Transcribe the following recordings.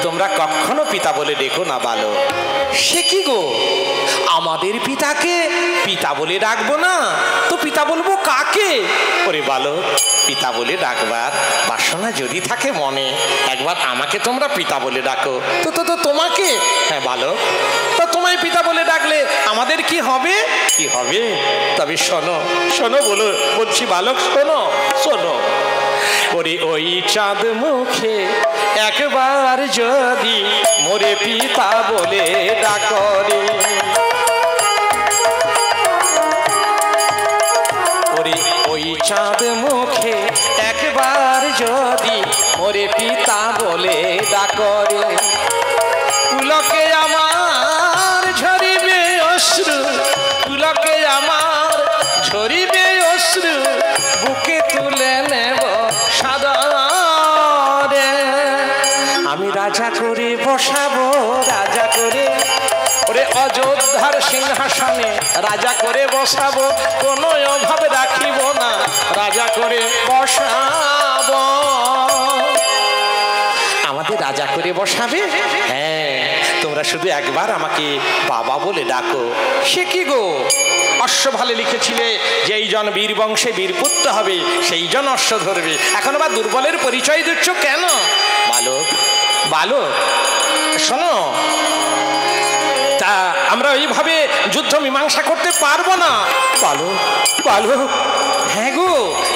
তোমরা কখনো পিতা বলে ডেকো না বালক। সে কি গো, আমাদের পিতাকে পিতা বলে ডাকবো না তো পিতা বলবো কাকে? ওরে বালক, পিতা বলে ডাকবার বাসনা যদি থাকে মনে, একবার আমাকে তোমরা পিতা বলে ডাকো। তো তো তো তোমাকে? হ্যাঁ বালক। তো তোমায় পিতা বলে ডাকলে আমাদের কি হবে? কি হবে? তবে শোনো, শোনো বলছি বালক, শোনো শোনো। ওরে ওই চাঁদ মুখে একবার যদি মোরে পিতা বলে ডাকরে, ওরে ওই চাঁদ মুখে একবার যদি মোরে পিতা বলে ডাকরে, পুলকে আমার ঝরিবে অশ্রু, পুলকে আমার ঝরিবে অশ্রু, বুকে তুলে নেব সাদরে। আমি রাজা করে বসাবো, রাজা করে, ওরে অযোধ্যার সিংহাসনে রাজা করে বসাবো, কোনো অভাব রাখিব না, রাজা করে বসাবো। আমাদের রাজা করে বসাবে? হ্যাঁ, তোমরা শুধু একবার আমাকে বাবা বলে ডাকো। সে কি গো, অশ্বভালে লিখেছিলে যে এই জন বীর বংশে বীরপুত্র হবে, সেই জন অশ্ব ধরবে, এখন আবার দুর্বলের পরিচয় দিচ্ছ কেন? বালক, বালক শোনো, তা আমরা এইভাবে যুদ্ধ মীমাংসা করতে পারবো না। বালক, বালক, হ্যাঁ গো,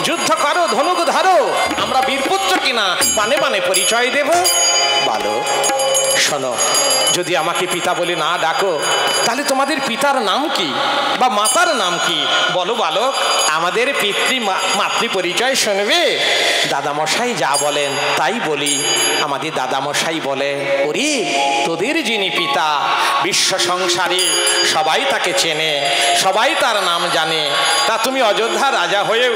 যুদ্ধ করো, ধনুক ধরো, আমরা বীরপুত্র কিনা মানে মানে পরিচয় দেব। বালক শোনো, যদি আমাকে পিতা বলে না ডাকো তাহলে তোমাদের পিতার নাম কি বা মাতার নাম কি বলো বালক। আমাদের মাতৃ পরিচয় শুনবে? দাদামশাই যা বলেন তাই বলি। আমাদের দাদামশাই বলে, ওরে তোদের যিনি পিতা, বিশ্ব সংসারে সবাই তাকে চেনে, সবাই তার নাম জানে, তা তুমি অযোধ্যা রাজা হয়েও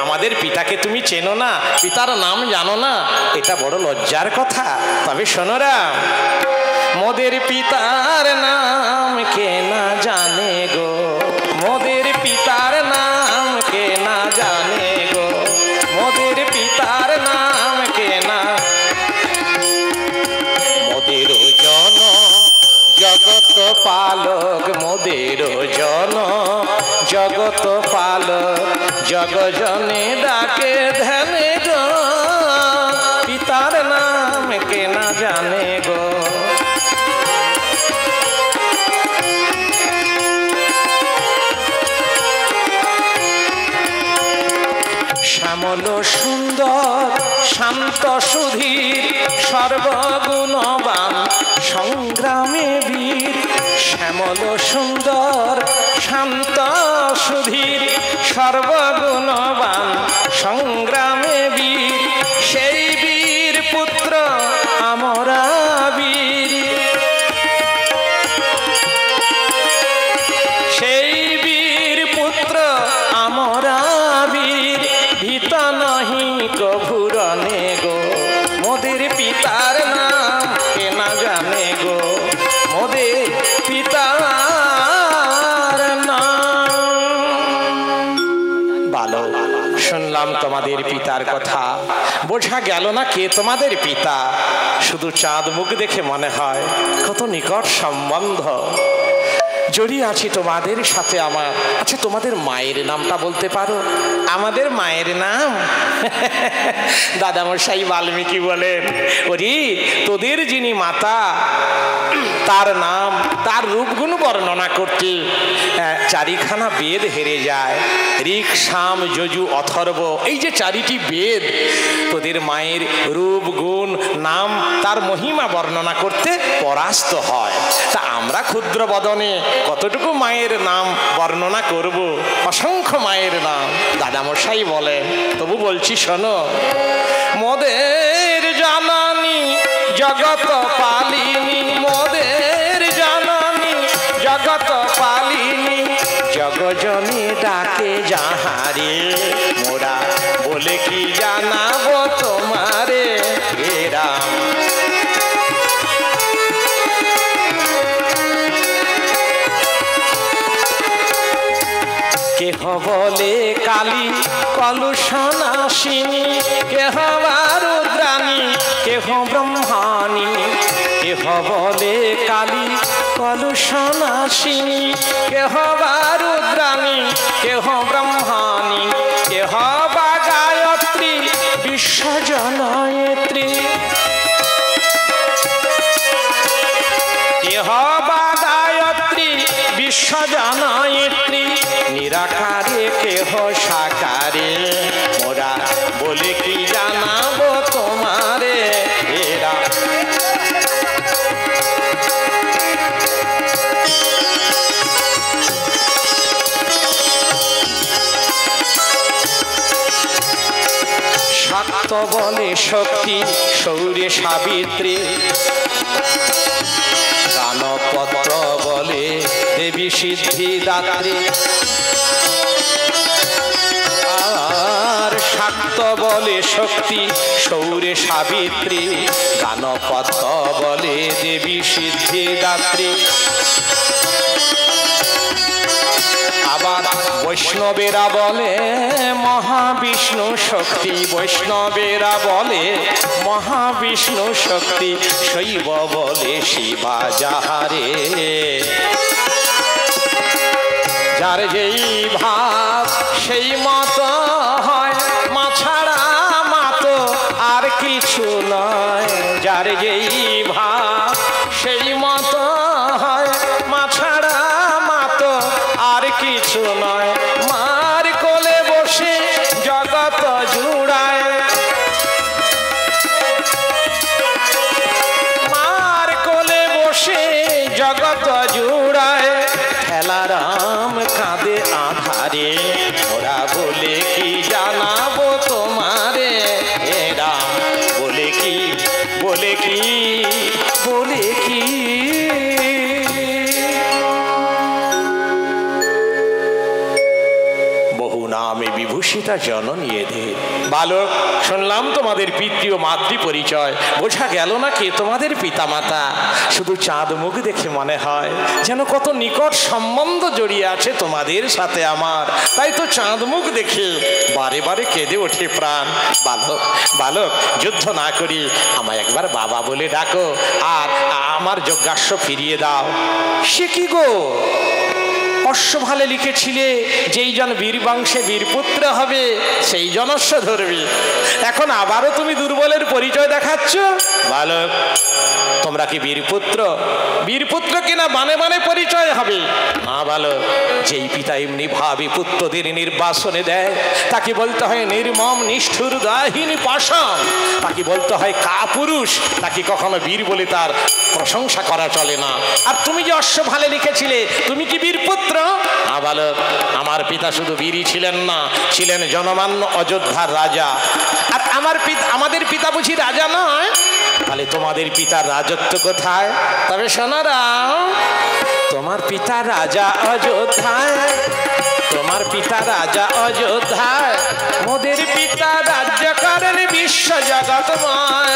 আমাদের পিতাকে তুমি চেনো না, পিতার নাম জানো না, এটা বড় লজ্জার কথা। তবে শোনোরা, মোদের পিতার নাম কে না জানে গো, মোদের পিতার নাম কে না জানে গো, মোদের পিতার নাম কে না। মোদের জন জগত পালক, মোদের জন জগত পালক, জগজনে ডাকে ধ্যানে গো, পিতার নাম কে না জানে গো। শ্যামল সুন্দর শান্ত সুধীর সর্বগুণবান সংগ্রামে বীর, শ্যামল সুন্দর শান্ত সুধীর সর্বগুণবান সংগ্রামে বীর, সেই বীর পুত্র আমরা বীর, সেই বীর পুত্র আমরা বীর, ভীত নহি কভুরনে গো, মোদের পিতার নাম কে না জানে গো, মোদের পিতার নাম। বালক শুনলাম তোমাদের পিতার কথা, বোঝা গেল না কে তোমাদের পিতা। শুধু চাঁদ মুখ দেখে মনে হয় কত নিকট সম্বন্ধ জড়িয়ে আছি তোমাদের সাথে আমার। আচ্ছা, তোমাদের মায়ের নামটা বলতে পারো? আমাদের মায়ের নাম দাদামশাই বাল্মীকি বলেন, ওরে তোদের যিনি মাতা তার নাম, তার রূপগুণ বর্ণনা করতে চারিখানা বেদ হেরে যায়। ঋক, সাম, যজু, অথর্ব, এই যে চারিটি বেদ তোদের মায়ের রূপ, গুণ, নাম, তার মহিমা বর্ণনা করতে পরাস্ত হয়। তা আমরা ক্ষুদ্র বদনে কতটুকু মায়ের নাম বর্ণনা করব? অসংখ্য মায়ের নাম দাদামশাই বলেন, তবু বলছি শোনো। মোদের জানানি জগত পালিনী, মোদের জানানি জগত পালিনী, জগজনী ডাকে যাহারে, মোরা বলে কি জানাবো তোমারে হে রাম। কেহ বলে কালী কলুষনাশিনী, কেহ রুদ্রাণী, কেহ ব্রহ্মাণী, কেহ বলে কালী কলুষনাশিনী, কেহ বা রুদ্রাণী, কেহ ব্রহ্মাণী, কেহ বা গায়ত্রী বিশ্বজনয়িত্রী, কেহ বা গায়ত্রী বিশ্বজনয়িত্রী, নিরাকারে কেহ সাকারে, মোরা বলে কি জানাবো তোমারে এরা। শাক্ত বলে শক্তি, শৌর্য সাবিত্রী, গানপত্র বলে দেবী সিদ্ধিদাত্রী। আর শাক্ত বলে শক্তি, শৌর্য সাবিত্রী, গানপত্র বলে দেবী সিদ্ধিদাত্রী। আবার বৈষ্ণবেরা বলে মহাবিষ্ণু শক্তি, বৈষ্ণবেরা বলে মহাবিষ্ণু শক্তি, শৈব বলে শিবা যাহারে। যার যেই ভাব সেই মত হয়, মা ছাড়া মাতো আর কিছু নয়। যার যেই ভাব সেই মত হয়, মা ছাড়া মাতো আর কিছু নয়। মার কোলে বসে জগৎ জুড়ায়, মার কোলে বসে জগৎ জুড়ায়। ঠেলারাম কাঁদে আধারে, ওরা বলে কি জানাবো তোমারে এরা। বলে কি, বলে কি, বলে কি। বহু নামে বিভূষিতা জননী এধে। বালক, শুনলাম তোমাদের পিতৃ ও মাতৃ পরিচয়, বোঝা গেল না কে তোমাদের পিতামাতা। শুধু চাঁদ মুখ দেখে মনে হয় যেন কত নিকট সম্বন্ধ জড়িয়ে আছে তোমাদের সাথে আমার। তাই তো চাঁদ মুখ দেখে বারে বারে কেঁদে ওঠে প্রাণ। বালক, বালক, যুদ্ধ না করি আমায় একবার বাবা বলে ডাকো, আর আমার যজ্ঞাশ্ব ফিরিয়ে দাও। সে কি গো, অশ্বভালে লিখেছিলে যেই জন বীর বংশে বীরপুত্র হবে সেই জনস্ব ধরবে, এখন আবারও তুমি দুর্বলের পরিচয় দেখাচ্ছ। বালক, তোমরা কি বীরপুত্র? বীরপুত্র কিনা বানে বানে পরিচয় হবে না বালক। যেই পিতা এমনি ভাবে পুত্রদের নির্বাসনে দেয় তাকে বলতে হয় নির্মম নিষ্ঠুর দাহিনী পাষাণ, তাকে বলতে হয় কাপুরুষ, তাকে কখনো বীর বলে তার প্রশংসা করা চলে না। আর তুমি যে অশ্বভালে লিখেছিলে তুমি কি বীরপুত্র? না বালক, আমার পিতা শুধু বীরই ছিলেন না, ছিলেন জনমান্য অযোধ্যার রাজা। আর আমাদের পিতা বুঝি রাজা নয়? তাহলে তোমাদের পিতার রাজত্ব কোথায়? তবে শোনারা, তোমার পিতা রাজা অযোধ্যায়, তোমার পিতা রাজা অযোধ্যায়, মোদের পিতা রাজ্য করেন বিশ্ব জগৎময়।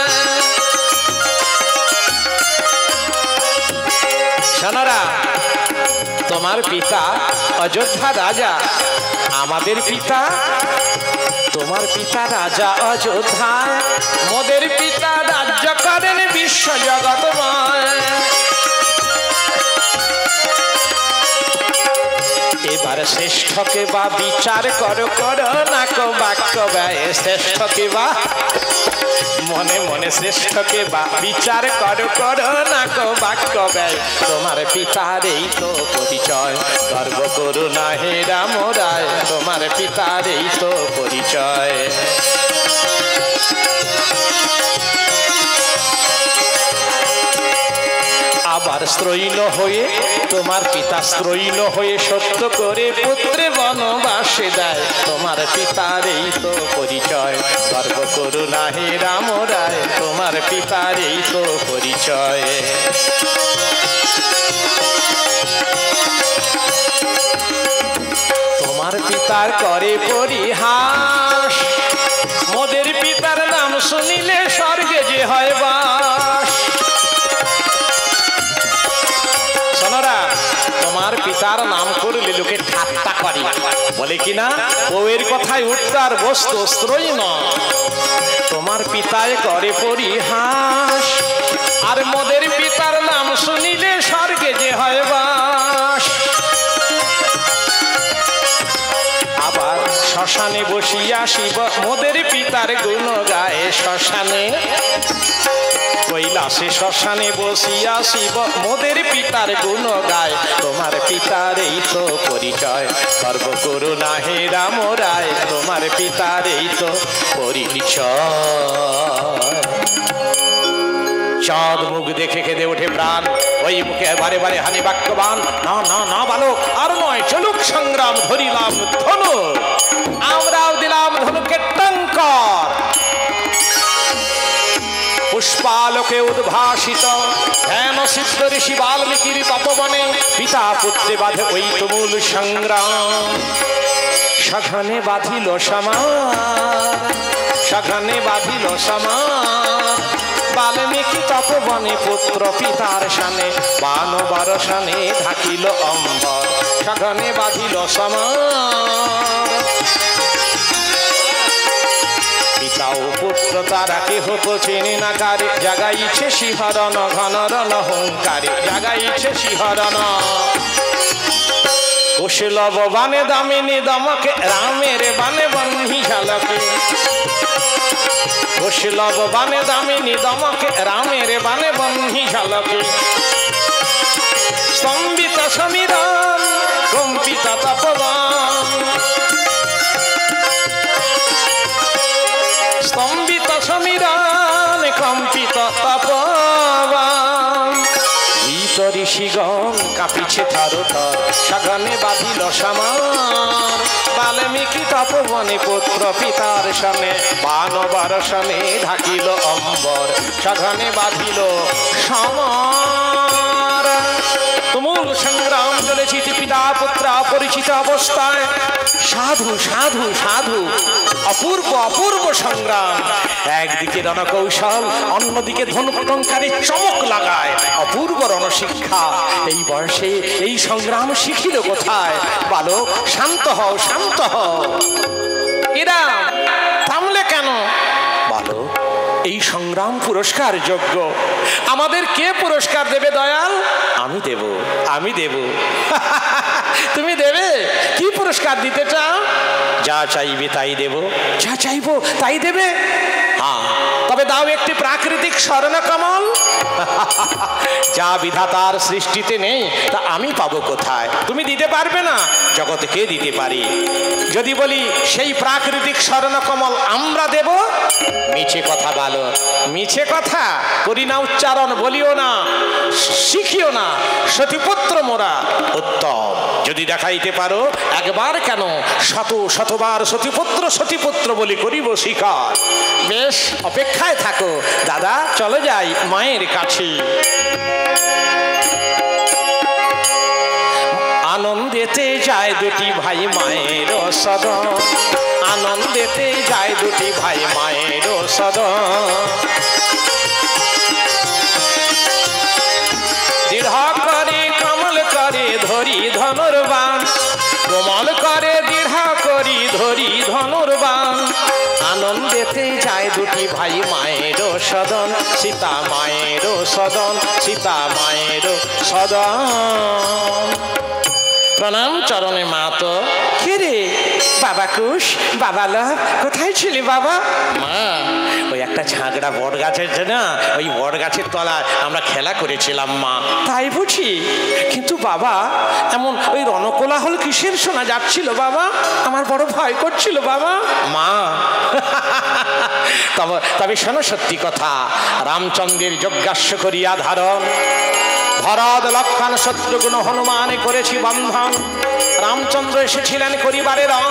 শোনারা, তোমার পিতা অযোধ্যা রাজা, আমাদের পিতা, তোমার পিতা রাজা অযোধ্যায়, মোদের পিতা রাজ্য করেন বিশ্ব জগৎময়। এবার শ্রেষ্ঠকে বা বিচার করো, করো না কো বাক্য ব্যয়। শ্রেষ্ঠকে বা মনে মনে শ্রেষ্ঠকে বা বিচার করো, করো না কো বাক্য ব্যয়। তোমার পিতার এই তো পরিচয়, গর্ব করো না হে রাম রায়, তোমার পিতার এই তো পরিচয়। আবার স্ত্রৈণ হয়ে তোমার পিতা স্ত্রৈণ হয়ে সত্য করে পুত্রে বনবাসে দেয়, তোমার পিতার এই তো পরিচয়, গর্ব করো না হে রাম রায়, তোমার পিতার এই তো পরিচয়। তোমার পিতার করে পরিহাস, মোদের পিতার নাম শুনিলে স্বর্গে যে হয় বাস। শোনরা, তোমার পিতার নাম করলে লোকে ঠাট্টা করে, বলে কিনা বউয়ের কথায় উঠতে আর বসতো স্ত্রৈণ। তোমার পিতায় করে পরিহাস, আর মোদের শিব মোদের পিতার গুণ গায় শ্মশানে। কৈলাসে শ্মশানে বসিয়া শিব মোদের পিতার গুণ গায়। তোমার পিতার এই তো পরিচয়, সর্বকরুণা হে রাম রায়। তোমার পিতার এই তো পরিচয়। চাঁদ মুখ দেখে কেঁদে ওঠে প্রাণ, ওই মুখে বারে বারে হানি বাক্যবান। না না না বালক, আর নয়, চলুক সংগ্রাম, ধরিলাম ধনু। আমরাও দিলাম ধনুকে টঙ্কর। পুষ্পালোকে উদ্ভাসিত ধ্যান সিদ্ধ ঋষি বাল্মীকির তপবনে পিতা পুত্রে বাঁধে ওই তুমুল সংগ্রাম। সঘনে বাঁধিল সমার, সঘনে বাঁধিল সমার। বাল্মীকি তপবনে পুত্র পিতার শানে, বানবার শানে ঢাকিল অম্বর। সঘনে বাঁধিল সমার। পিতা ও পুত্র তারা কেহ তো চেনে না কারে, জাগাইছে শিহরণ ঘনরণ হুঙ্কারে, জাগাইছে শিহরণ। কুশলভ বানে দামিনী দমকে, রামের বানে বহ্নি ঝলকে। কুশলভ বানে দামিনী দমকে, রামের বানে বহ্নি ঝলকে। স্তম্ভিত সমীরণ কম্পিত তপবন, স্তম্ভিত সমীরণ কম্পিত তপবন। ভীত ঋষিগণ কাঁপিছে থর থর, সঘনে বাঁধিল সমার। বাল্মীকি তপবনে পুত্র পিতার শানে, বানবার শানে ঢাকিল অম্বর। সঘনে বাঁধিল সমার। তুমুল সংগ্রাম চলেছে পিতা পুত্র অপরিচিত অবস্থায়। সাধু সাধু সাধু, অপূর্ব অপূর্ব সংগ্রাম। একদিকে রণকৌশল, অন্যদিকে ধনুকটঙ্কারে চমক লাগায়। অপূর্ব রণশিক্ষা। এই বয়সে এই সংগ্রাম শিখিল কোথায়? বালক, শান্ত হও, শান্ত হও। এরা থামলে কেন? বালক, এই সংগ্রাম পুরস্কার যোগ্য। আমাদের কে পুরস্কার দেবে দয়াল? আমি দেব, আমি দেব। তুমি দেবে? কি পুরস্কার দিতে চাও? যা চাইবে তাই দেব। যা চাইবো তাই দেবে? হ্যাঁ, তবে দাও একটি প্রাকৃতিক স্বর্ণকমল। যা বিধাতার সৃষ্টিতে নেই তা আমি পাবো কোথায়? তুমি দিতে পারবে না, জগতে কে দিতে পারি। যদি বলি সেই প্রাকৃতিক স্বর্ণকমল আমরা দেব, মিছে কথা বলো, মিছে কথা। করি না উচ্চারণ, বলিও না, শিখিও না। সতীপুত্র মোরা উত্তম। যদি দেখাইতে পারো, একবার কেন শত শতবার সতীপুত্র সতীপুত্র বলি করিব স্বীকার। বেশ, অপেক্ষায় থাকো দাদা, চলে যাই মায়ের কাছে। আনন্দেতে যায় দুটি ভাই মায়ের সদন, আনন্দেতে যায় দুটি ভাই মায়ের সদন। দৃঢ় করে কমল করে ধরি ধনুর্বাণ, কোমল করে দৃঢ় করি ধরি ধনুর্বাণ। আনন্দেতে যায় দুটি ভাই মায়ের সদন, সীতা মায়ের সদন, সীতা মায়ের সদন। প্রণাম চরণে মা। তো কে রে? বাবা কুশ, বাবা লভ, কোথায় ছিলি বাবা? মা, ওই একটা ঝাঁকড়া বট গাছ আছে না, ওই বট গাছের তলায় আমরা খেলা করেছিলাম মা। তাই বুঝি? কিন্তু বাবা, এমন ওই রণকোলাহল কিসের শোনা যাচ্ছিল বাবা? আমার বড় ভয় করছিল বাবা। মা, তবে শোনো সত্যি কথা। রামচন্দ্রের যজ্ঞাস্য করিয়া ধারণ, ভরত লক্ষণ শত্রুঘ্ন হনুমানে করেছি বন্ধন। রামচন্দ্র এসেছিলেন করিবারের রং,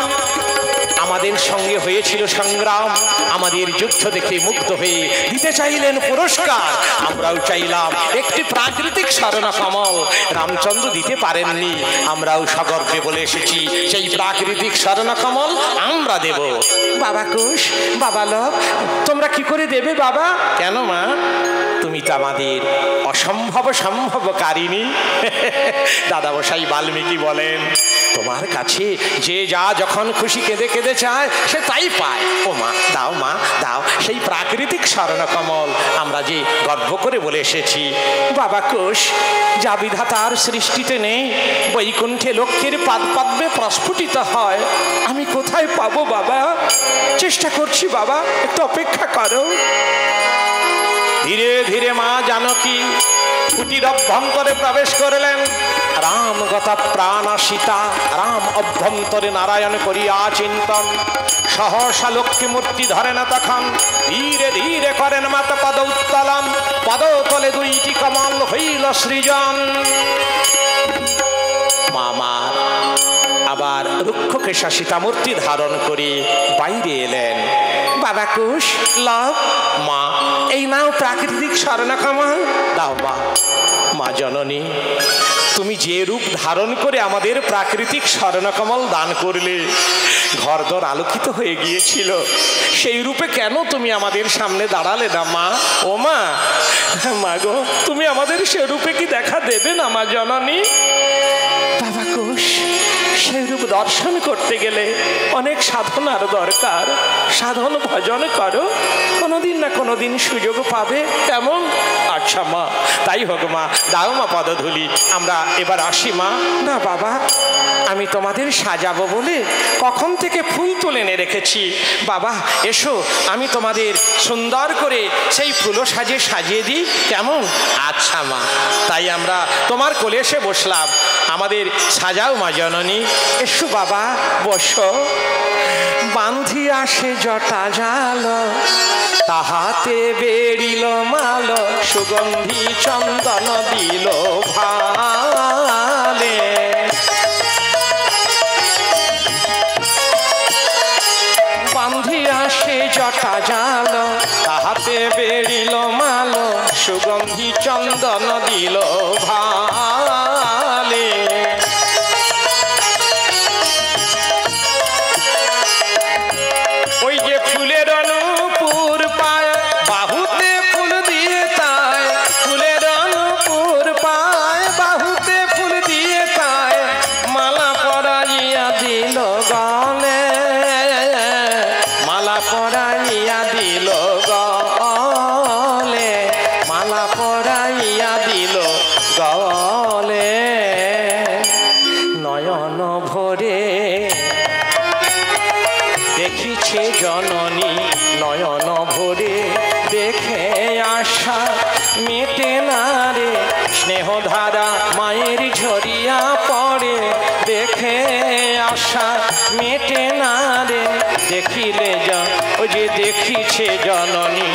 আমাদের সঙ্গে হয়েছিল সংগ্রাম। আমাদের যুদ্ধ দেখে মুগ্ধ হয়ে দিতে চাইলেন পুরস্কার। আমরাও চাইলাম একটি প্রাকৃতিক স্বর্ণকমল। রামচন্দ্র দিতে পারেননি, আমরাও সগর্বে বলে এসেছি সেই প্রাকৃতিক স্বর্ণকমল আমরা দেব। বাবা কুশ, বাবা লভ, তোমরা কি করে দেবে বাবা? কেন মা? তুমি তো আমাদের অসম্ভব সম্ভবকারিণী। দাদামশাই বাল্মীকি বলেন, তোমার কাছে যে যা যখন খুশি কেঁদে কেঁদে চায় সে তাই পায়। ও মা দাও, মা দাও সেই প্রাকৃতিক স্বর্ণকমল আমরা যে গর্ব করে বলে এসেছি। বাবা কোষ যা বিধাতার সৃষ্টিতে নেই, বৈকুণ্ঠে লক্ষ্মীর পাদপদ্মে প্রস্ফুটিত হয়, আমি কোথায় পাবো বাবা? চেষ্টা করছি বাবা, একটু অপেক্ষা করো। ধীরে ধীরে মা জানকী কুটির অভ্যন্তরে প্রবেশ করলেন। রাম গতা প্রাণ সীতা, রাম অভ্যন্তরে নারায়ণ করিয়া চিন্তন। সহসা লক্ষ্মী মূর্তি ধরে না তখন, ধীরে ধীরে করেন মাতা পদ উত্তলম। পদতলে দুইটি কমল হইল সৃজন। মামার আবার রুক্ষকেশা সীতামূর্তি ধারণ করে বাইরে এলেন। বাবা কুশ লভ, মা এই নাও প্রাকৃতিক স্বর্ণকমল, দাও মা। মা জননী তুমি যে রূপ ধারণ করে আমাদের প্রাকৃতিক স্বর্ণকমল দান করলে, ঘরদর আলোকিত হয়ে গিয়েছিল, সেই রূপে কেন তুমি আমাদের সামনে দাঁড়ালে না মা? ও মা, মা গো তুমি আমাদের সে রূপে কি দেখা দেবে না মা জননী? বাবা কোষ সেই রূপ দর্শন করতে গেলে অনেক সাধনার দরকার। সাধন ভজন করো, কোনোদিন না কোনোদিন সুযোগ পাবে, কেমন? আচ্ছা মা, তাই হোক মা, দাও মা পদধূলি, আমরা এবার আসি মা। না বাবা, আমি তোমাদের সাজাবো বলে কখন থেকে ফুল তুলে এনে রেখেছি। বাবা এসো, আমি তোমাদের সুন্দর করে সেই ফুলও সাজিয়ে দিই, কেমন? আচ্ছা মা, তাই আমরা তোমার কোলে এসে বসলাম, আমাদের সাজাও মা জননী। এসো বাবা বসো। বান্ধি আসে জটা জাল, তাহাতে বেরিল মাল, সুগন্ধি চন্দন দিল ভালে। বান্ধি আসে জটা জাল, তাহাতে বেরিল মাল, সুগন্ধি চন্দন দিল ভালে। ওই যে ফুলের অনুপুর পায়, বাহুতে ফুল দিয়ে তাই, ফুলের অনুপুর পায়, বাহুতে ফুল দিয়ে তাই, মালা পরাইয়া দিল গলে, মালা পরাইয়া দিল গলে, মালা পরাইয়া দিল গলে। নয়ন ভরে দেখিছে জননী, নয়ন ভরে দেখে আশা মেটে না রে, স্নেহধারা মায়ের ঝরিয়া পড়ে, দেখে আশা মেটে না রে, দেখিলে ও যে দেখিছে জননী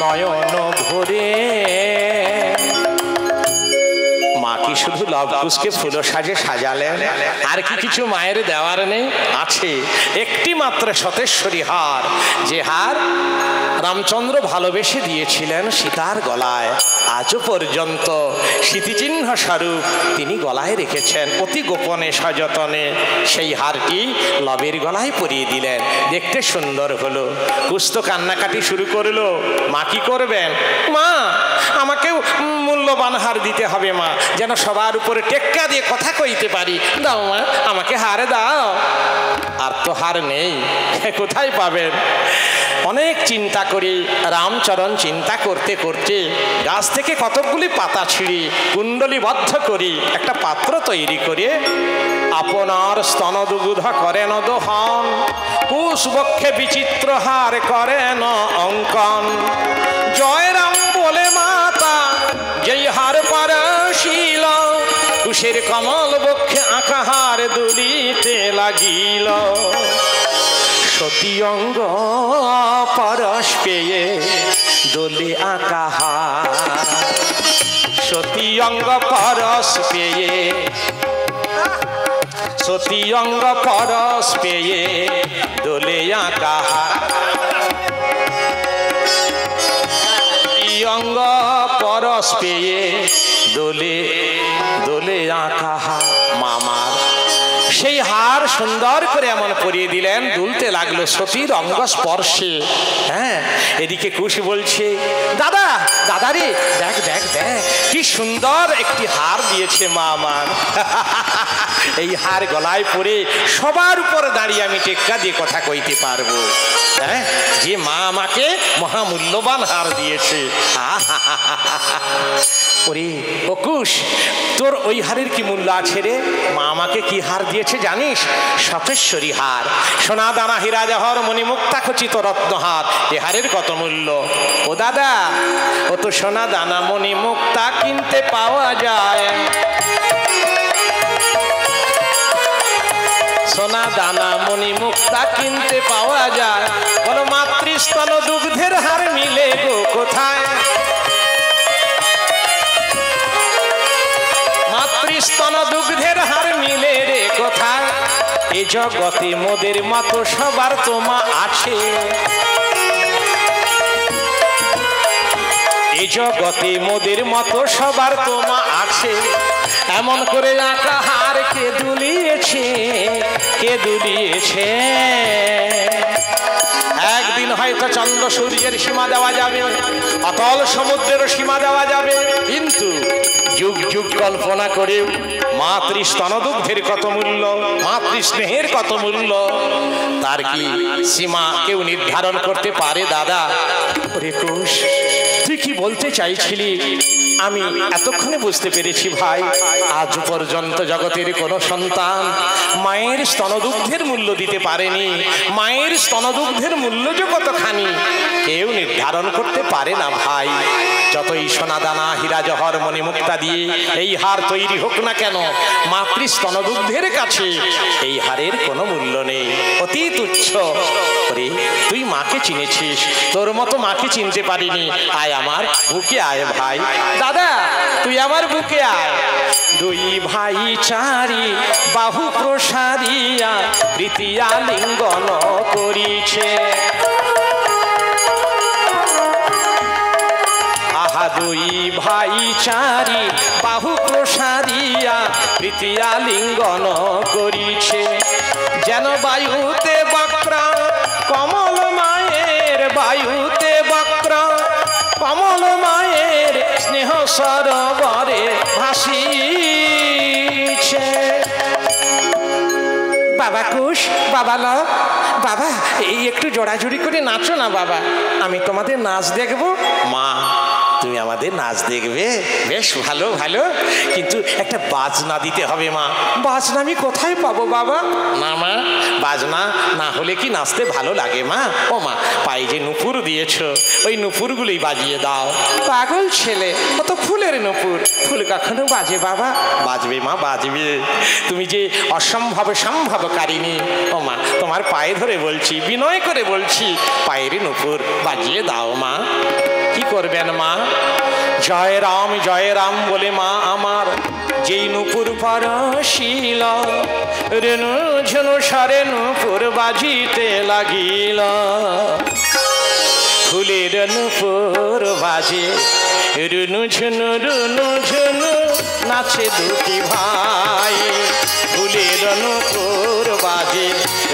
নয়ন ভরে। মা কি শুধু লবকুশকে ফুলো সাজে সাজালেন? আর কি কিছু মায়ের দেওয়ার নেই? আছে, একটি মাত্র সতেশ্বরী হার, যে হার রামচন্দ্র ভালোবেসে দিয়েছিলেন সীতার গলায়। আজও পর্যন্ত স্মৃতিচিহ্ন স্বরূপ তিনি গলায় রেখেছেন অতি গোপনে সযতনে। সেই হারটি লবের গলায় পরিয়ে দিলেন, দেখতে সুন্দর হলো। কুশ তো কান্নাকাটি শুরু করলো। মা কি করবেন? মা আমাকেও মূল্যবান হার দিতে হবে মা, যেন সবার উপরে টেক্কা দিয়ে কথা কইতে পারি। দাও মা, আমাকে হার দাও। আর তো হার নেই, কোথায় পাবেন? অনেক চিন্তা করি, রামচরণ চিন্তা করতে করতে গাছ থেকে কতকগুলি পাতা ছিঁড়ি কুণ্ডলীবদ্ধ করি একটা পাত্র তৈরি করে আপনার স্তনদুগ্ধ করেন দোহন, কুশ বক্ষে বিচিত্র হার করেন অঙ্কন। জয় রাম বলে মাতা যেই হার পারশিল, কুশের কমল বক্ষে আঁকা হার দুলিতে লাগিল। সতী অঙ্গ পরশ পেয়ে দোলে আঁকা হার, সতী অঙ্গ পরশ পেয়ে, সতী অঙ্গ পরশ পেয়ে দোলে আঁকা হার, অঙ্গ পরশ পেয়ে দোলে দোলে আঁকা হার। মামার সেই হার সুন্দর করে এমন পরিয়ে দিলেন, দুলতে লাগলো সতীর অঙ্গ স্পর্শে। হ্যাঁ, এদিকে কুশ বলছে, দাদা দাদা রে, দেখ দেখ দেখ কি সুন্দর একটি হার দিয়েছে মা আমার। এই হার গলায় পরে সবার উপর দাঁড়িয়ে আমি টেক্কা দিয়ে কথা কইতে পারবো, হ্যাঁ, যে মা আমাকে মহামূল্যবান হার দিয়েছে। ওরে অকুশ, তোর ওই হারের কি মূল্য আছে রে? মা আমাকে কি হার দিয়েছে জানিস? সতেশ্বরী হার, সোনা দানা হীরা জহর মণিমুক্তা খচিত রত্নহার। এ হারের কত মূল্য? ও দাদা, ও তো সোনা দানা মণিমুক্তা কিনতে পাওয়া যায়, সোনা দানা মণিমুক্তা কিনতে পাওয়া যায়। বলো মাতৃস্তন দুগ্ধের হার মিলে গো কোথায়? মাতৃস্তন দুগ্ধের হার মিলে রে কোথায়? এ জগতে মোদের মতো সবার তোমা আছে, এ জগতে মোদের মতো সবার তোমা আছে। এমন করে আঁকা হার কে দুলিয়েছে, কে দুলিয়েছে? একদিন হয়তো চন্দ্র সূর্যের সীমা দেওয়া যাবে, অতল সমুদ্রেরও সীমা দেওয়া যাবে, কিন্তু যুগ যুগ কল্পনা করে মাতৃস্তনদুগ্ধের কত মূল্য, মাতৃস্নেহের কত মূল্য, তার কি সীমা কেউ নির্ধারণ করতে পারে দাদা? ওরে কোষ, তুই কি বলতে চাইছিলি আমি এতক্ষণে বুঝতে পেরেছি ভাই। আজ পর্যন্ত জগতের কোন সন্তান মায়ের স্তনদুগ্ধের মূল্য দিতে পারেনি। মায়ের স্তনদুগ্ধের মূল্য যে কতখানি কেউ নির্ধারণ করতে পারে না ভাই। যতই সোনা দানা হীরা জহর মণিমুক্তা দিয়ে এই হার তৈরি হোক না কেন, মাতৃস্তনদুগ্ধের কাছে এই হারের কোনো মূল্য নেই, অতি তুচ্ছ। ওরে তুই মাকে চিনেছিস, তোর মতো মাকে চিনতে পারিনি। আয় আমার বুকে আয় ভাই। দাদা তুই আমার বুকে আয়। দুই ভাই চারি বাহু প্রসারিয়া তৃতীয়া লিঙ্গন করিছে, আহা দুই ভাই চারি বাহু প্রসারিয়া তৃতীয়া লিঙ্গন করিছে। যেন বায়ুতে বক্র কমল মায়ের, বায়ুতে বক্র কমল মায়ের স্নেহ সরোবরে ভাসিছে। বাবা কুশ, বাবা ল, বাবা এই একটু জোড়াজুড়ি করে নাচো না বাবা, আমি তোমাদের নাচ দেখবো। মা তুমি আমাদের নাচ দেখবে? বেশ ভালো ভালো, কিন্তু একটা বাজনা দিতে হবে মা। বাজনা আমি কোথায় পাবো বাবা? না মা, বাজনা না হলে কি নাচতে ভালো লাগে মা? ও মা, পায়ে যে নুপুর দিয়েছো ওই নুপুরগুলোই বাজিয়ে দাও। পাগল ছেলে, ও তো ফুলের নুপুর, ফুল কখনো বাজে বাবা? বাজবে মা বাজবে, তুমি যে অসম্ভব সম্ভবকারিণী। ও মা, তোমার পায়ে ধরে বলছি, বিনয় করে বলছি, পায়ের নুপুর বাজিয়ে দাও মা। কি করবেন মা? জয় রাম বলে মা আমার যেই নুপুর পরশিল, রেণু ঝুনু সরে নুপুর বাজিতে লাগিল। ফুলের নুপুর বাজে রুনু ঝুনু নাচে দুটি ভাই। ফুলের নুপুর বাজে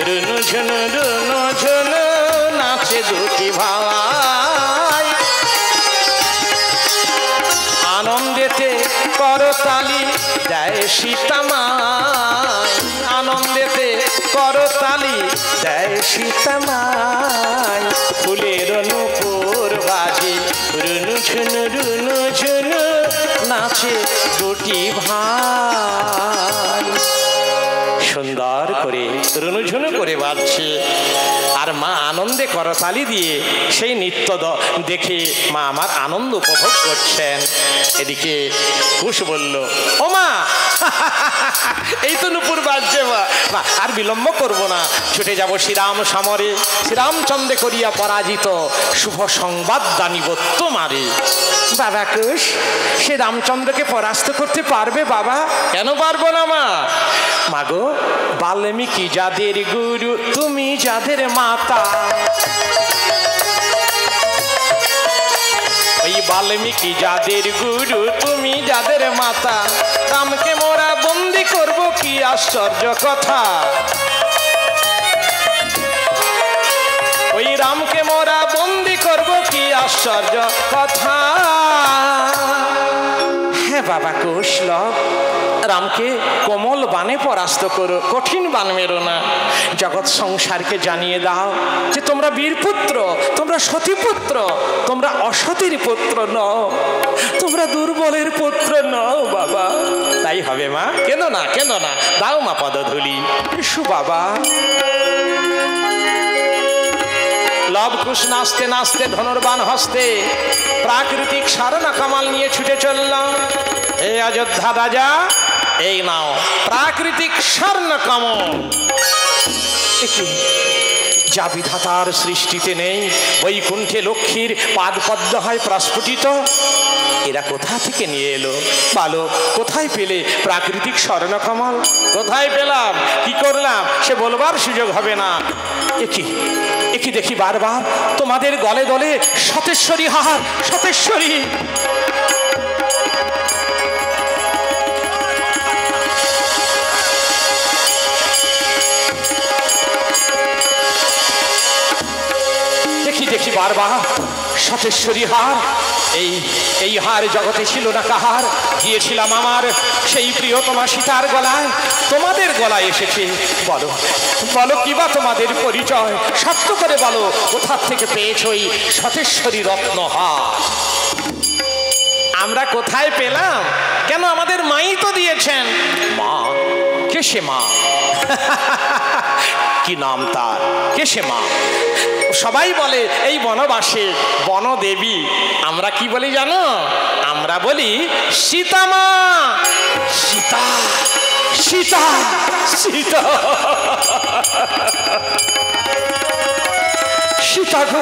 রুনু ঝুনু নাচে দুটি ভাই। আনন্দেতে করতালি দেয় সীতামাই, আনন্দেতে করতালি দেয় সীতামাই। ফুলের নুপুর বাজে রুনু ঝুনু নাচে দুটি ভাই। সুন্দর করে রুনুঝুনু করে বাজছে, আর মা আনন্দে করতালি দিয়ে সেই নৃত্য দেখে মা আমার আনন্দ উপভোগ করছেন। এদিকে কুশ বলল, ও মা এই তো নুপুর বাজছে মা, আর বিলম্ব করব না, ছুটে যাব শ্রীরাম সমরে, শ্রীরামচন্দ্রে করিয়া পরাজিত, শুভ সংবাদ দানিব তোমারে। বাবা কুশ, সে রামচন্দ্রকে পরাস্ত করতে পারবে বাবা? কেন পারবো না মা? মাগো, বাল্মীকি যাদের গুরু, তুমি যাদের মাতা, ওই বাল্মীকি যাদের গুরু, তুমি যাদের মাতা। রামকে মোরা বন্দি করব, কি আশ্চর্য কথা। ওই রামকে মোরা বন্দি করব, কি আশ্চর্য কথা। হে বাবা কৌশলভ, রামকে কোমল বানে পরাস্ত করো, কঠিন বান মেরো না। জগৎ সংসারকে জানিয়ে দাও যে তোমরা বীরপুত্র, তোমরা সতীপুত্র, তোমরা অসতীর পুত্র নও, তোমরা দুর্বলের পুত্র নও বাবা। তাই হবে মা, কেন না, কেন না, দাও মা পদধূলি। ইসু বাবা। লবকুশ নাচতে নাচতে ধনুর্বাণ হস্তে প্রাকৃতিক সারনা কামাল নিয়ে ছুটে চললাম। হে অযোধ্যা রাজা, এই নাও প্রাকৃতিক স্বর্ণ কামল। যা বিধাতার সৃষ্টিতে নেই, বৈকুণ্ঠে লক্ষ্মীর পাদপদ্ম হয় প্রস্ফুটিত। এরা কোথা থেকে নিয়ে এলো বালক? কোথায় পেলে প্রাকৃতিক স্বর্ণকমল? কোথায় পেলাম, কি করলাম সে বলবার সুযোগ হবে না। একি দেখি বারবার তোমাদের গলে দলে সতেশ্বরী হার, সতেশ্বরী। দেখি বারবার সতেশ্বরী হার। এই হার জগতে ছিল না কাহার, গিয়েছিলাম আমার সেই প্রিয়তমা সীতার গলায়, তোমাদের গলায় এসেছে। বলো বলো কিবা তোমাদের পরিচয়, সত্য করে বলো, কোথা থেকে পেয়েছ এই সতেশ্বরী রত্ন হার? আমরা কোথায় পেলাম? কেন, আমাদের মাই তো দিয়েছেন। মা? কে সে মা? কি নাম তার? কে সে মা? সবাই বলে এই বনবাসে বনদেবী। আমরা কি বলি জানো? আমরা বলি সীতামা। সীতা, সীতা, সীতা, সীতা গো,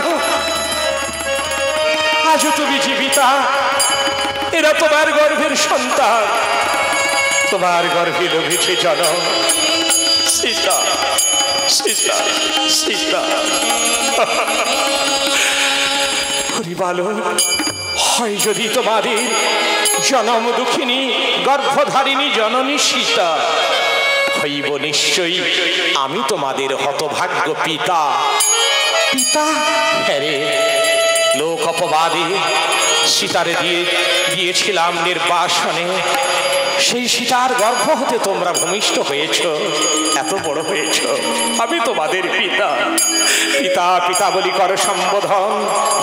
আজও তুমি জীবিতা। এরা তোমার গর্ভের সন্তান, তোমার গর্ভে লভিছে জনম। সীতা, সীতা, সীতা। বালক, হয় যদি তোমাদের জনম দুঃখিনী গর্ভধারিণী জননী সীতা, হইব নিশ্চয়ই আমি তোমাদের হতভাগ্য পিতা। পিতা? হ্যাঁ রে, লোক অপবাদে সীতারে দিয়েছিলাম নির্বাসনে। সেই সীতার গর্ভ হতে তোমরা ভূমিষ্ঠ হয়েছ, এত বড় হয়েছ। আমি তোমাদের পিতা। পিতা পিতা বলি কর সম্বোধন,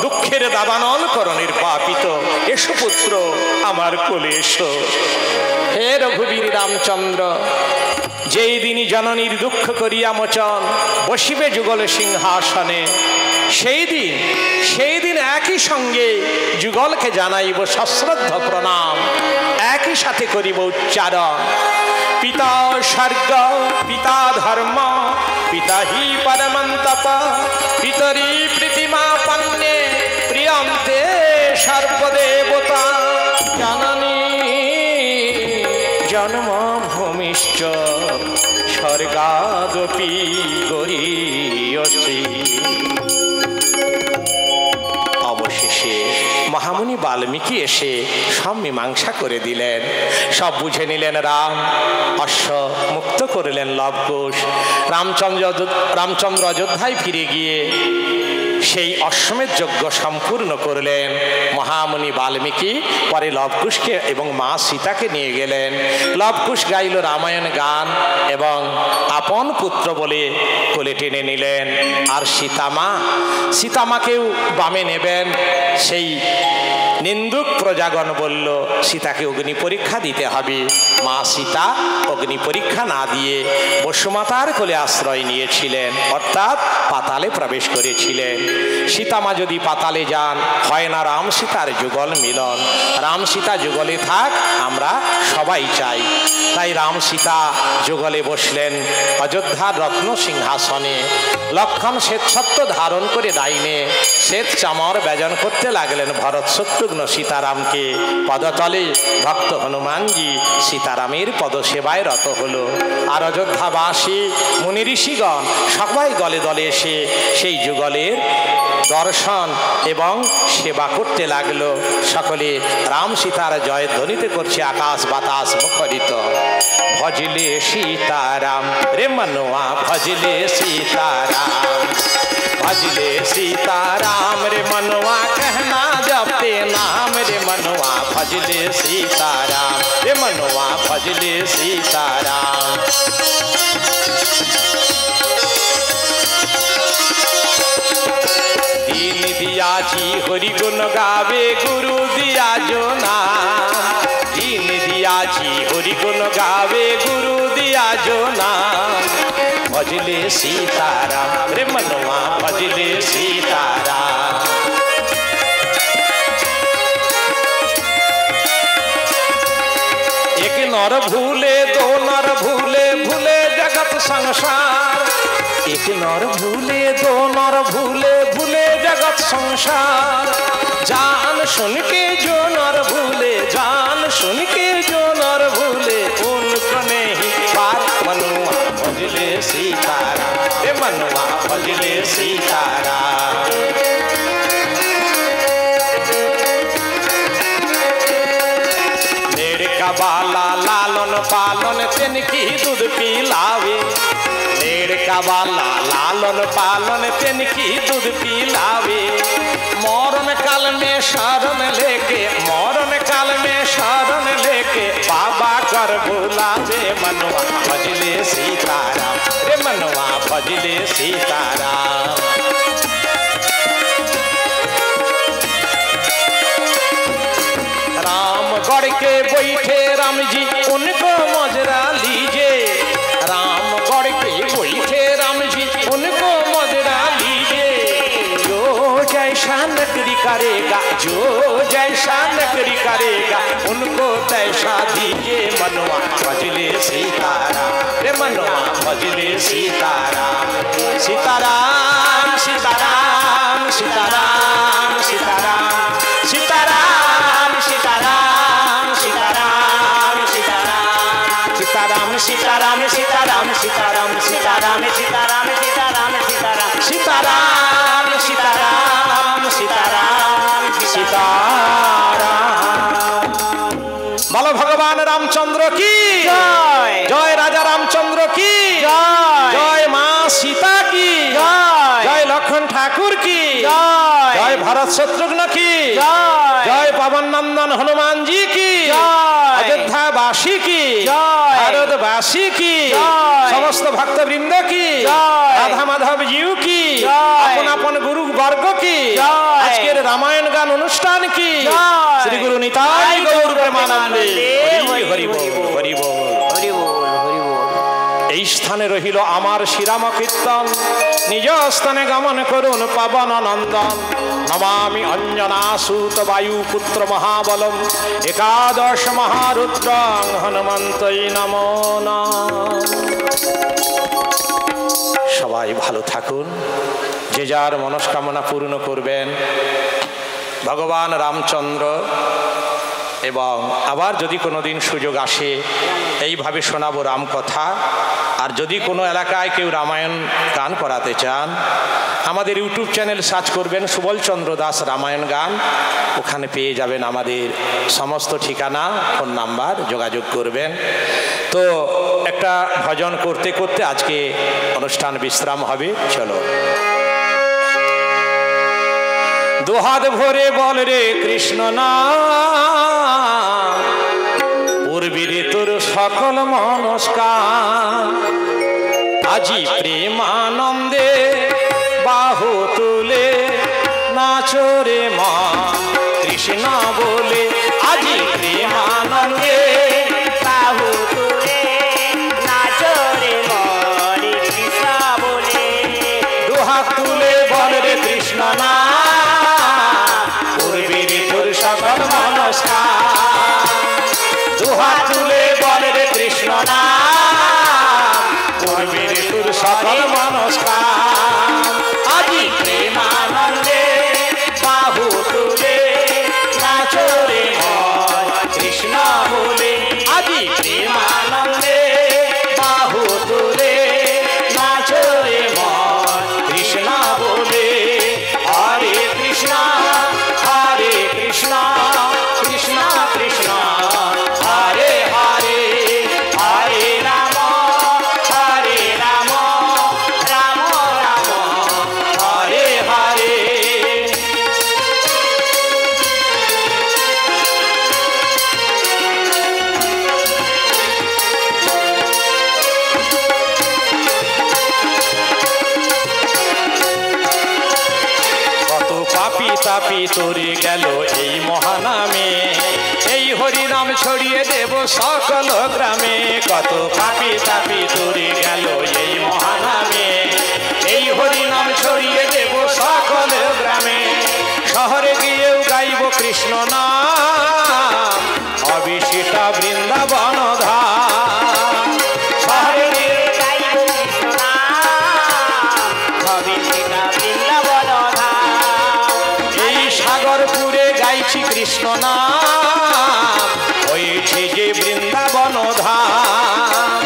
দুঃখের দাবানল কর নির্বাপিত। এসো পুত্র আমার কোলে এসো। হে রঘুবীর রামচন্দ্র, যেই দিনই জননীর দুঃখ করিয়া মোচন বসিবে যুগল সিংহাসনে, সেই দিন একই সঙ্গে যুগলকে জানাইব সশ্রদ্ধ প্রণাম, একই সাথে করিব উচ্চারণ। পিতা স্বর্গ, পিতা ধর্ম, পিতা হি পরমন্তপ, পিতরি প্রীতিমা পন্নে প্রিয়ন্তে সর্বদেবতা। জননী জন্মভূমিশ্চ স্বর্গাদপি গরীয়সী। অবশেষে মহামুনি বাল্মীকি এসে সব মীমাংসা করে দিলেন, সব বুঝে নিলেন। রাম অশ্ব মুক্ত করলেন লবকুশ। রামচন্দ্র অযোধ্যায় ফিরে গিয়ে সেই অশ্বমেধ যজ্ঞ সম্পূর্ণ করলেন মহামুনি বাল্মীকি। পরে লবকুশকে এবং মা সীতাকে নিয়ে গেলেন। লবকুশ গাইল রামায়ণ গান এবং আপন পুত্র বলে কোলে টেনে নিলেন। আর সীতামাকেও বামে নেবেন। সেই নিন্দুক প্রজাগণ বলল সীতাকে অগ্নি পরীক্ষা দিতে হবে। মা সীতা অগ্নি পরীক্ষা না দিয়ে বসুমাতার কোলে আশ্রয় নিয়েছিলেন, অর্থাৎ পাতালে প্রবেশ করেছিলেন। সীতামা যদি পাতালে যান, হয় না রাম সীতার যুগল মিলন। রাম সীতা যুগলে থাক আমরা সবাই চাই। তাই রাম সীতা যুগলে বসলেন অযোধ্যার রত্ন সিংহাসনে। লক্ষণ শ্বেতছত্র ধারণ করে ডাইনে শ্বেত চামর ব্যজন করতে লাগলেন ভরত শত্রুঘ্ন সীতারামকে। পদতলে ভক্ত হনুমানজি সীতারামের পদসেবায় রত হলো। আর অযোধ্যাবাসী মুনি ঋষিগণ সবাই দলে দলে এসে সেই যুগলের দর্শন এবং সেবা করতে লাগলো। সকলে রাম সীতার জয়ধ্বনিতে করছে আকাশ বাতাস মুখরিত। ভজলে সীতারাম রে মনোয়া, ভজলে সীতারাম, ভজলে सीताराम रे मनवा कहना जा जपते नाम रे मनवा भजले सीताराम रे मनवा भजले सीताराम। दीन दिया जी हरि गुण गावे गुरु दिया जो नाम दीन दिया जी हरि गुण गावे गुरु दिया जो नाम भजले सीताराम रे मनवा भजले सीताराम। एक नर भूले दो नर भूले भूले जगत संसार एक नर भूले दो नर भूले भूले जगत संसार। जान सुन के जो नर भूले जान सुन के जो नर भूले उनको नहीं पार मनवा भजले सीताराम रे मनवा भजले सीताराम। का बाला लालन पालन तिनकी दूध पिलावे भेड़ का बाला लालन पालन तिनकी दूध पिलावे। मौरन काल में शरण लेके मौरन काल में शरण लेके बाबा कर बुलावे मनवा भजले सीताराम रे मनवा भजले सीताराम। गढ़ के बैठे राम जी उनको मजरा लीजे राम गढ़ के बैठे राम जी उनको मजरा लीजे। जो जैसा नकरी करेगा जो जैसा नकरी करेगा उनको तैसा दीजिए मनवा भजले सीताराम रे मनवा भजले सीताराम। सीताराम सीताराम सीताराम सीताराम सीताराम सीताराम सीताराम सीताराम सीताराम सीताराम सीताराम सीताराम सीताराम सीताराम सीताराम सीताराम सीताराम सीताराम सीताराम। बोलो भगवान रामचंद्र की जय जय राजा रामचंद्र की जय जय माँ सीता की जय जय लखन ठाकुर की जय जय भरत शत्रुघ्न की जय जय पवन नंदन हनुमान जी की अयोध्या वासी की भारतवासी की समस्त भक्त वृंद की राधा माधव जीव की अपन अपन गुरु वर्ग की आज के रामायण गान अनुष्ठान की श्री गुरु निताई गौर प्रेमानंदे हरि बोल हरि बोल हरि बोल हरि बोल। এই স্থানে রহিল আমার শ্রীরাম কীর্তন নিজ স্থানে গমন করুন পবন নন্দন। নমামি অঞ্জনাসূত বায়ুপুত্র মহাবলম একাদশ মহারুদ্রং হনুমন্তই নমো নমঃ। সবাই ভালো থাকুন যে যার মনস্কামনা পূর্ণ করবেন। ভগবান রামচন্দ্র এবং আবার যদি কোনো দিন সুযোগ আসে এইভাবে শোনাবো রামকথা। আর যদি কোনো এলাকায় কেউ রামায়ণ গান করাতে চান আমাদের ইউটিউব চ্যানেল সার্চ করবেন সুবলচন্দ্র দাস রামায়ণ গান ওখানে পেয়ে যাবেন আমাদের সমস্ত ঠিকানা ফোন নাম্বার যোগাযোগ করবেন। তো একটা ভজন করতে করতে আজকে অনুষ্ঠান বিশ্রাম হবে। চলো দুহাত ভরে বল রে কৃষ্ণ নাম পূর্বীরে তোর সকল মনস্কার আজি প্রেমানন্দে বাহু তুলে নাচরে মা কৃষ্ণ বলে আজি প্রেমানন্দে বাহু তুলে নাচরে মরে কৃষ্ণ বলে। দুহাত তুলে বল রে কৃষ্ণ নাম পূর্বীরে তোর সকল মনস্কার দুহাত তুলে বল রে কৃষ্ণ নাম পূর্বীরে তোর সকল মনস্কার আজি প্রেমানন্দে বাহু তুলে নাচরে কৃষ্ণ বলে আজি প্রেমানন্দে বাহু তুলে নাচরে কৃষ্ণ বলে। হরে কৃষ্ণ কৃষ্ণ কৃষ্ণ হরে হরে হরে রাম রাম রাম হরে হরে। তাপি তরে গেল এই মহানামে, এই হরিনাম ছড়িয়ে দেব সকল গ্রামে। কত পাপি তাপি তরে গেল এই মহানামে, এই হরিনাম ছড়িয়ে দেব সকল গ্রামে। শহরে গিয়েও গাইব কৃষ্ণ নাম, অবিশিষ্ট বৃন্দাবন ধাম। শহরে গিয়ে গাইব কৃষ্ণ নাম, অবিশিষ্ট বৃন্দাবন ধাম। এই সাগরপুরে গাইছি কৃষ্ণ নাম, হয়েছে যে বৃন্দাবন ধাম।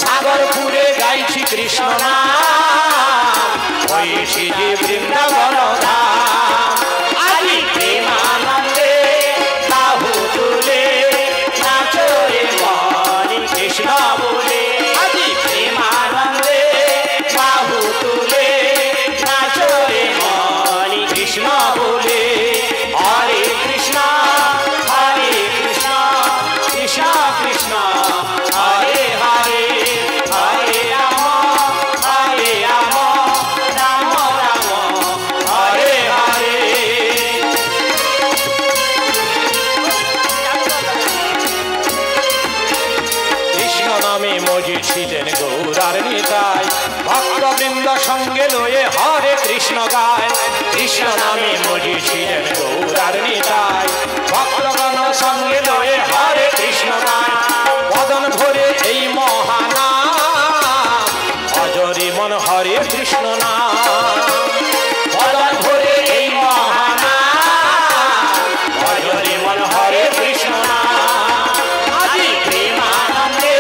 সাগরপুরে গাইছি কৃষ্ণ নাম, হয়েছে যে বৃন্দাবন ধাম। আজি প্রেমানন্দে বাহু তুলে নাচো রে মন কৃষ্ণ বলে। আজি প্রেমানন্দে বাহু তুলে নাচো রে মন কৃষ্ণ বলে। হরে কৃষ্ণ হরে কৃষ্ণ কৃষ্ণ কৃষ্ণ হরে হরে, হরে রাম হরে রাম রাম রাম হরে হরে। কৃষ্ণ নামে মজিছিলেন গৌরার নিতাই, ভক্তবৃন্দ সঙ্গে লয়ে হরে কৃষ্ণ গায়। কৃষ্ণ নামে মজিছিলেন গৌরার নিতাই, ভক্তগণ সঙ্গে লয়ে হরে কৃষ্ণ গায়। বদন ভরে এই মহানাম, অজরে মন হরে কৃষ্ণ নাম। বদন ভরে এই মহানাম, অজরে মন হরে কৃষ্ণ নাম। আজি প্রেমানন্দে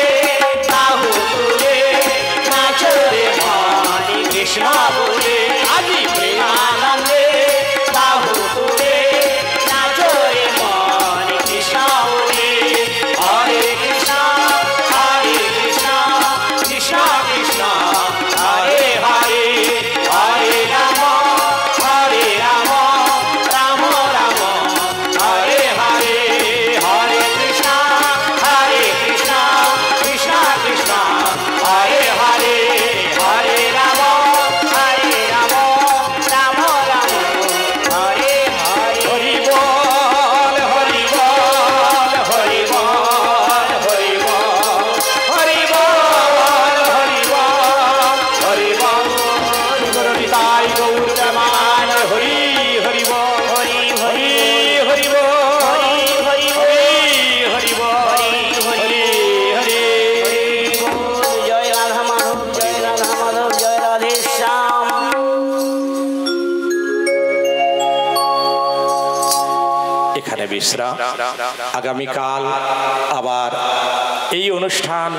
বাহু তুলে নাচো রে মন কৃষ্ণ বলে। আজি প্রেমানন্দে বাহু তুলে নাচো রে মন কৃষ্ণ বলে। হরে কৃষ্ণ হরে কৃষ্ণ কৃষ্ণ কৃষ্ণ হরে হরে, হরে রাম হরে রাম রাম রাম হরে হরে। হরে কৃষ্ণ কৃষ্ণ কৃষ্ণ হরে হরে, হরে রাম রাম রাম হরে হরে। হরি বল হরি বল হরি বল হরি বল, হরি বল হরি বল হরি বল। গুরু নিতাই গৌর প্রেমান হরি হরি বল, হরি হরি হরি বল, হরি হরি হরি বল, হরি হরি বল। জয় রাধা মাধব, জয় রাধা মাধব, জয় রাধে শ্যাম। এখানে বিশ্রাম। আগামীকাল আবার এই অনুষ্ঠান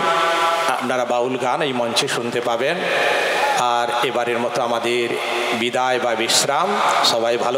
আপনারা বাউল গান এই মঞ্চে শুনতে পাবেন। আর এবারের মতো আমাদের বিদায় বা বিশ্রাম। সবাই ভালো